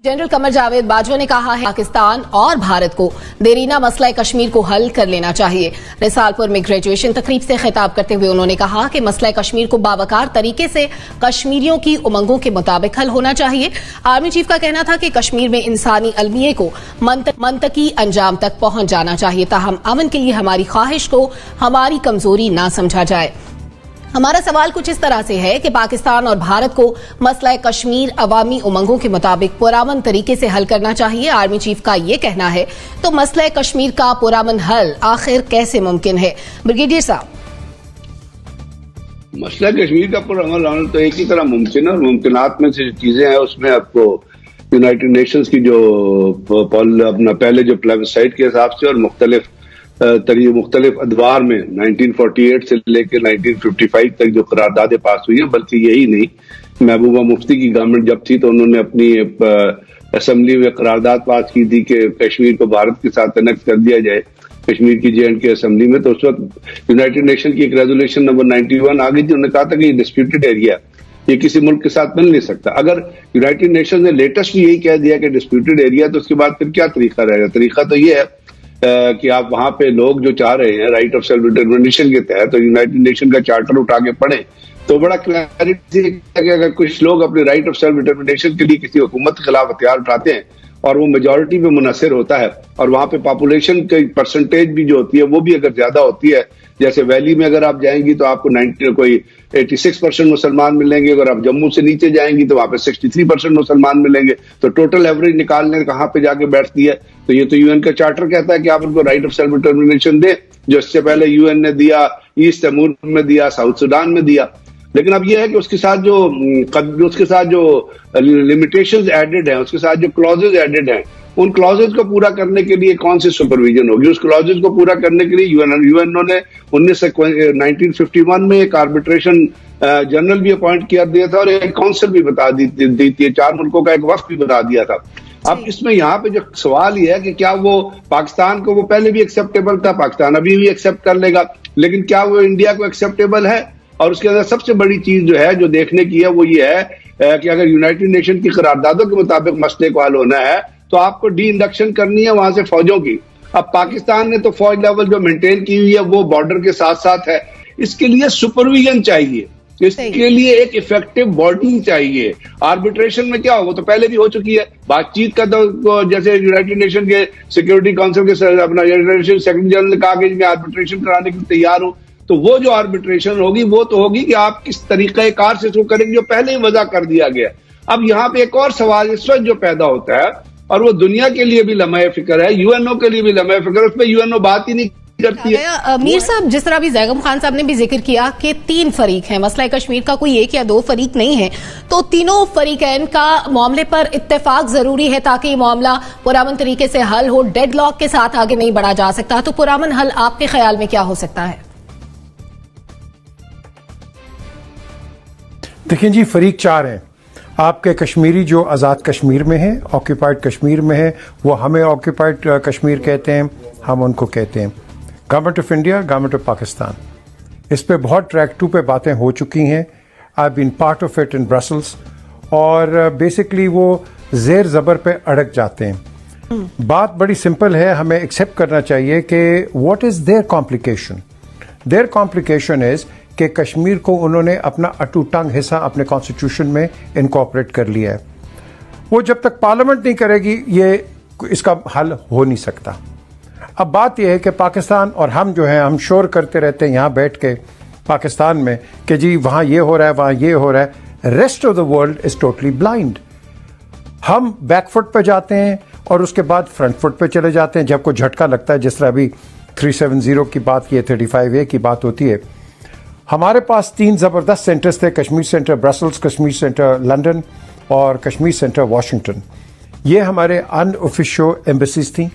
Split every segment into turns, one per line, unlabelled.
General Qamar Javed Bajwa ने कहा है पाकिस्तान और भारत को देरीना मसला कश्मीर को हल कर लेना चाहिए। रिसालपुर में ग्रेजुएशन तकरीब से खिताब करते हुए उन्होंने कहा कि मसला कश्मीर को बावकार तरीके से कश्मीरियों की उमंगों के मुताबिक हल होना चाहिए। आर्मी चीफ का कहना था कि कश्मीर में इंसानी अलमिये को मंतकी अंजाम तक पहुंच जाना चाहिए, ताहम अमन के लिए हमारी ख्वाहिश को हमारी कमजोरी ना समझा जाए। हमारा सवाल कुछ इस तरह से है कि पाकिस्तान और भारत को मसला कश्मीर अवामी उमंगों के मुताबिक पुरामन तरीके से हल करना चाहिए। आर्मी चीफ का ये कहना है, तो मसला कश्मीर का पुरामन हल आखिर कैसे मुमकिन है? ब्रिगेडियर साहब,
मसला कश्मीर का पुरामन हल तो एक ही तरह मुमकिन है और मुमकिनात में से चीजें हैं उसमें आपको यूनाइटेड नेशंस की जो अपना पहले जो प्लेबिसाइट के हिसाब से और मुख्तलिफ अदवार में 1948 से लेकर 1955 तक जो करारदादें पास हुई हैं, बल्कि यही नहीं, महबूबा मुफ्ती की गवर्नमेंट जब थी तो उन्होंने अपनी असेंबली में करारदाद पास की थी कि कश्मीर को भारत के साथ कनेक्ट कर दिया जाए, कश्मीर की J&K असेंबली में। तो उस वक्त यूनाइटेड नेशन की एक रेजोल्यूशन नंबर 91 आ गई थी, उन्होंने कहा था कि ये डिस्प्यूटेड एरिया ये किसी मुल्क के साथ मिल नहीं सकता। अगर यूनाइटेड नेशन ने लेटेस्ट भी यही कह दिया कि डिस्प्यूटेड एरिया, तो उसके बाद फिर क्या तरीका रहेगा? तरीका तो ये है कि आप वहां पे लोग जो चाह रहे हैं राइट ऑफ सेल्फ डिटरमिनेशन के तहत तो यूनाइटेड नेशन का चार्टर उठा के पढ़े तो बड़ा क्लैरिटी कि अगर कुछ लोग अपने राइट ऑफ सेल्फ डिटरमिनेशन के लिए किसी हुकूमत के खिलाफ हथियार उठाते हैं और वो मेजोरिटी में मुनहसर होता है और वहां पे पॉपुलेशन की परसेंटेज भी जो होती है वो भी अगर ज्यादा होती है, जैसे वैली में अगर आप जाएंगी तो आपको 86% मुसलमान मिलेंगे, अगर आप जम्मू से नीचे जाएंगी तो वहां पे 63% मुसलमान मिलेंगे, तो टोटल एवरेज निकालने कहाँ पे जाके बैठती है? तो ये तो यूएन का चार्टर कहता है कि आप उनको राइट ऑफ सेल्फ डिटरमिनेशन दें, जो इससे पहले यूएन ने दिया, ईस्ट तिमोर में दिया, साउथ सूडान में दिया। लेकिन अब यह है कि उसके साथ जो लिमिटेशंस एडेड हैं, उसके साथ जो क्लॉजेज एडेड हैं, उन क्लॉजेज को पूरा करने के लिए कौन सी सुपरविजन होगी? उस क्लॉजेज को पूरा करने के लिए यूएनओ ने 1951 में एक आर्बिट्रेशन जनरल भी अपॉइंट किया दिया था और एक काउंसिल भी बता दी थी, 4 मुल्कों का एक वक्त भी बता दिया था। अब इसमें यहाँ पे जो सवाल ये है कि क्या वो पाकिस्तान को, वो पहले भी एक्सेप्टेबल था, पाकिस्तान अभी भी एक्सेप्ट कर लेगा, लेकिन क्या वो इंडिया को एक्सेप्टेबल है? और उसके अंदर सबसे बड़ी चीज जो है, जो देखने की है, वो ये है कि अगर यूनाइटेड नेशन की करारदादों के मुताबिक मसले को हल होना है तो आपको डी इंडक्शन करनी है वहां से फौजों की। अब पाकिस्तान ने तो फौज लेवल जो मेंटेन की हुई है वो बॉर्डर के साथ साथ है, इसके लिए सुपरविजन चाहिए, इसके लिए एक इफेक्टिव बॉडी चाहिए। आर्बिट्रेशन में क्या होगा, तो पहले भी हो चुकी है बातचीत का, तो जैसे यूनाइटेड नेशन के सिक्योरिटी काउंसिल के अपना यूनाइटेड नेशन सेक्रेटरी जनरल ने कहा कि मैं आर्बिट्रेशन कराने के लिए तैयार हूं, तो वो जो आर्बिट्रेशन होगी वो तो होगी कि आप किस तरीके कार से शुरू करेंगे, जो पहले ही वजह कर दिया गया। अब यहाँ पे एक और सवाल इस वक्त जो पैदा होता है, और वो दुनिया के लिए भी लम्हे फिक्र है, यूएनओ के लिए भी लम्हे फिक्र है, उसमें यूएनओ बात ही नहीं करती है।
मीर साहब, जिस तरह अभी जैगम खान साहब ने भी जिक्र किया कि 3 फरीक हैं, मसला कश्मीर का कोई 1 या 2 फरीक नहीं है, तो तीनों फरीकैन का मामले पर इत्तेफाक जरूरी है ताकि ये मामला पुरामन तरीके से हल हो। डेडलॉक के साथ आगे नहीं बढ़ा जा सकता, तो पुरामन हल आपके ख्याल में क्या हो सकता है?
देखिए जी, फरीक 4 हैं। आपके कश्मीरी जो आज़ाद कश्मीर में है, ऑक्यूपाइड कश्मीर में है, वो हमें ऑक्यूपाइड कश्मीर कहते हैं, हम उनको कहते हैं। Government of India, government of Pakistan, इस पे बहुत ट्रैक 2 पे बातें हो चुकी हैं। I been part of it in Brussels, और बेसिकली वो जेर ज़बर पे अड़क जाते हैं। बात बड़ी सिंपल है, हमें एक्सेप्ट करना चाहिए कि what is there complication. There complication is कि कश्मीर को उन्होंने अपना अटूटंग हिस्सा अपने कॉन्स्टिट्यूशन में इनकॉर्पोरेट कर लिया है। वो जब तक पार्लियामेंट नहीं करेगी ये इसका हल हो नहीं सकता। अब बात यह है कि पाकिस्तान और हम जो हैं, हम शोर करते रहते हैं यहाँ बैठ के पाकिस्तान में कि जी वहाँ ये हो रहा है, वहाँ ये हो रहा है। Rest of the world is totally blind. हम बैकफुट पे जाते हैं और उसके बाद फ्रंट फुट पे चले जाते हैं जब कोई झटका लगता है, जिस तरह अभी 370 की बात की है, 35A की बात होती है। हमारे पास 3 ज़बरदस्त सेंटर्स थे, Kashmir centre Brussels, Kashmir centre London और कश्मीर सेंटर वाशिंगटन। ये हमारे अनऑफिशियल एम्बेसीज थी,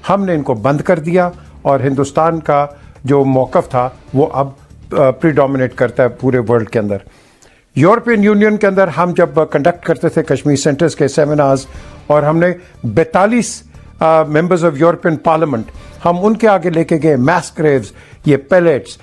हमने इनको बंद कर दिया और हिंदुस्तान का जो मौक़िफ़ था वो अब प्रीडोमिनेट करता है पूरे वर्ल्ड के अंदर। यूरोपियन यूनियन के अंदर हम जब कंडक्ट करते थे कश्मीर सेंटर्स के सेमिनार्स, और हमने 42 मेंबर्स ऑफ यूरोपियन पार्लियामेंट हम उनके आगे लेके गए, मैस ग्रेव्स, ये pellets,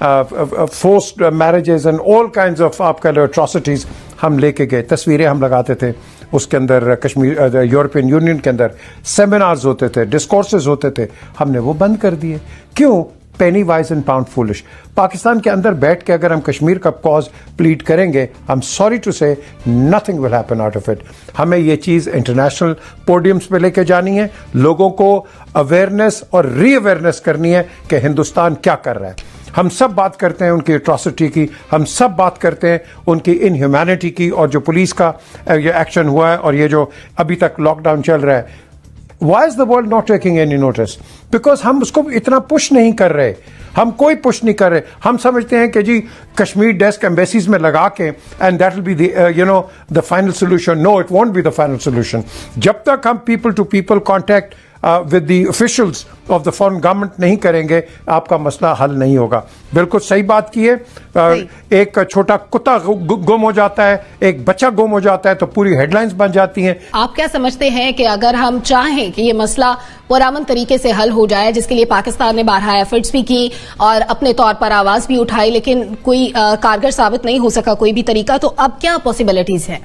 forced marriages and all kinds of आपका atrocities हम लेके गए, तस्वीरें हम लगाते थे। اس کے اندر کشمیر یورپین یونین کے اندر سیمینارز ہوتے تھے, ڈسکورسز ہوتے تھے, ہم نے وہ بند کر دیے. کیوں؟ Penny wise and pound foolish. Pakistan کے اندر بیٹھ کے اگر ہم کشمیر کا کاز پلیڈ کریں گے, آئی ایم سوری ٹو سے nothing will happen out of it. ہمیں یہ چیز انٹرنیشنل پوڈیمز پہ لے کے جانی ہے, لوگوں کو اویئرنیس اور ری اویئرنیس کرنی ہے کہ ہندوستان کیا کر رہا ہے. ہم سب بات کرتے ہیں ان کی اٹراسٹی کی, ہم سب بات کرتے ہیں ان کی انہیومینٹی کی, اور جو پولیس کا یہ ایکشن ہوا ہے اور یہ جو ابھی تک لاک ڈاؤن چل رہا ہے, why is the world not taking any notice? Because ہم اس کو اتنا پش نہیں کر رہے, ہم کوئی پش نہیں کر رہے. ہم سمجھتے ہیں کہ جی کشمیر ڈیسک ایمبیسیز میں لگا کے and that will be the final solution. No, it won't be the final solution. جب تک ہم people to people contact with the officials of the foreign government نہیں کریں گے, آپ کا مسئلہ حل نہیں ہوگا. بالکل صحیح بات کی ہے. ایک چھوٹا کتا گم ہو جاتا ہے, ایک بچہ گم ہو جاتا ہے تو پوری ہیڈ لائنز بن جاتی ہیں.
آپ کیا سمجھتے ہیں کہ اگر ہم چاہیں کہ یہ مسئلہ پرامن طریقے سے حل ہو جائے, جس کے لیے پاکستان نے بارہا ایفرٹس بھی کی اور اپنے طور پر آواز بھی اٹھائی, لیکن کوئی کارگر ثابت نہیں ہو سکا کوئی بھی طریقہ, تو اب کیا پاسبلٹیز ہیں؟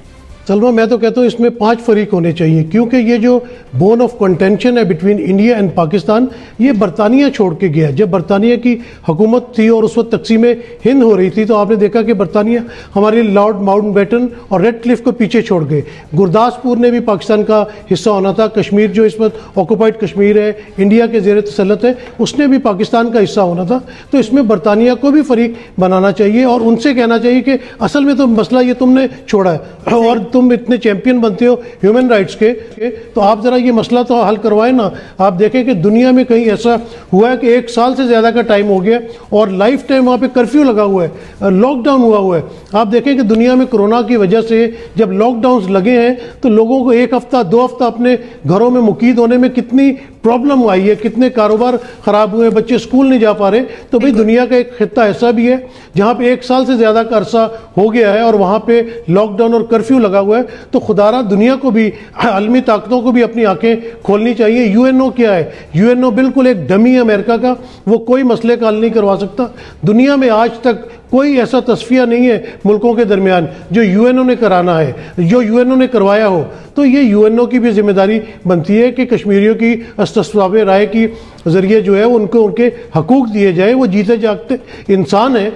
سلما, میں تو کہتا ہوں اس میں 5 فریق ہونے چاہیے, کیونکہ یہ جو بون آف کنٹینشن ہے بٹوین انڈیا اینڈ پاکستان, یہ برطانیہ چھوڑ کے گیا. جب برطانیہ کی حکومت تھی اور اس وقت تقسیم ہند ہو رہی تھی, تو آپ نے دیکھا کہ برطانیہ ہمارے لارڈ ماؤنٹ بیٹن اور ریڈ کلف کو پیچھے چھوڑ گئے. گرداسپور نے بھی پاکستان کا حصہ ہونا تھا. کشمیر جو اس وقت آکوپائڈ کشمیر ہے, انڈیا کے زیر تسلط ہے, اس نے بھی پاکستان کا حصہ ہونا تھا. تو اس میں برطانیہ کو بھی فریق بنانا چاہیے اور ان سے کہنا چاہیے کہ اصل میں تو مسئلہ یہ تم نے چھوڑا ہے اور تم اتنے چیمپئن بنتے ہو ہیومن رائٹس کے, تو آپ ذرا یہ مسئلہ تو حل کروائیں نا. آپ دیکھیں کہ دنیا میں کہیں ایسا ہوا ہے کہ 1 سال سے زیادہ کا ٹائم ہو گیا اور لائف ٹائم وہاں پہ کرفیو لگا ہوا ہے, لاک ڈاؤن ہوا ہے. آپ دیکھیں کہ دنیا میں کرونا کی وجہ سے جب لاک ڈاؤنز لگے ہیں تو لوگوں کو 1 ہفتہ 2 ہفتہ اپنے گھروں میں مقید ہونے میں کتنی پرابلم آئی ہے, کتنے کاروبار خراب ہوئے, بچے اسکول نہیں جا پا رہے. تو بھئی دنیا کا ایک خطہ ایسا بھی ہے جہاں پہ 1 سال سے زیادہ کا عرصہ ہو گیا ہے اور وہاں پہ لاک ڈاؤن اور کرفیو لگا ہوا ہے. تو خدا را دنیا کو بھی, عالمی طاقتوں کو بھی اپنی آنکھیں کھولنی چاہیے. یو این او کیا ہے؟ یو این او بالکل ایک ڈمی ہے امریکہ کا, وہ کوئی مسئلے کا حل نہیں کروا سکتا. دنیا میں آج تک کوئی ایسا تصفیہ نہیں ہے ملکوں کے درمیان جو یو این او نے کرانا ہے, جو یو این او نے کروایا ہو. تو یہ یو این او کی بھی ذمہ داری بنتی ہے کہ کشمیریوں کی استصواب رائے کی ذریعے جو ہے ان کو ان کے حقوق دیے جائیں. وہ جیتے جاگتے انسان ہیں.